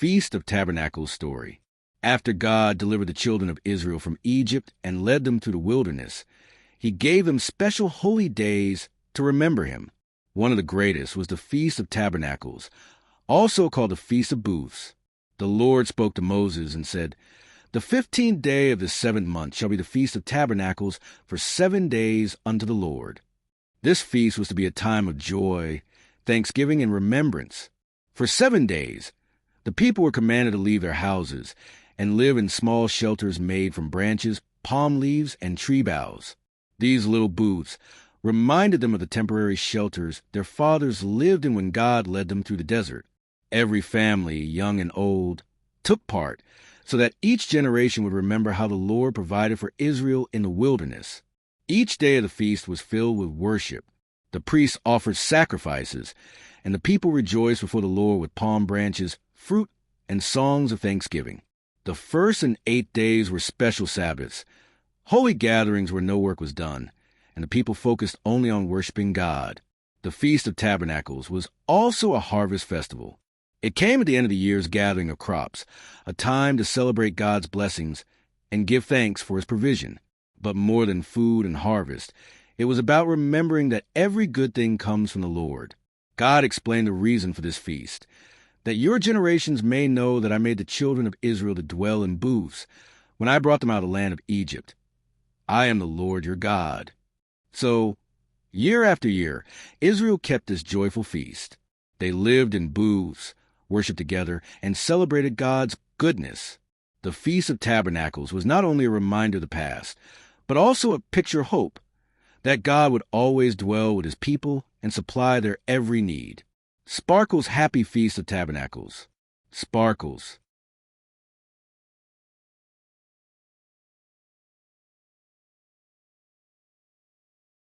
Feast of Tabernacles story. After God delivered the children of Israel from Egypt and led them through the wilderness, he gave them special holy days to remember him. One of the greatest was the Feast of Tabernacles, also called the Feast of Booths. The Lord spoke to Moses and said, "The 15th day of the 7th month shall be the Feast of Tabernacles for 7 days unto the Lord." This feast was to be a time of joy, thanksgiving, and remembrance. For 7 days, the people were commanded to leave their houses and live in small shelters made from branches, palm leaves, and tree boughs. These little booths reminded them of the temporary shelters their fathers lived in when God led them through the desert. Every family, young and old, took part so that each generation would remember how the Lord provided for Israel in the wilderness. Each day of the feast was filled with worship. The priests offered sacrifices, and the people rejoiced before the Lord with palm branches, fruit, and songs of thanksgiving. The 1st and 8th days were special Sabbaths, holy gatherings where no work was done, and the people focused only on worshiping God. The Feast of Tabernacles was also a harvest festival. It came at the end of the year's gathering of crops, a time to celebrate God's blessings and give thanks for his provision. But more than food and harvest, it was about remembering that every good thing comes from the Lord. God explained the reason for this feast, that your generations may know that I made the children of Israel to dwell in booths when I brought them out of the land of Egypt. I am the Lord your God. So, year after year, Israel kept this joyful feast. They lived in booths, worshiped together, and celebrated God's goodness. The Feast of Tabernacles was not only a reminder of the past, but also a picture of hope, that God would always dwell with his people and supply their every need. Sparkle's Happy Feast of Tabernacles. Sparkles.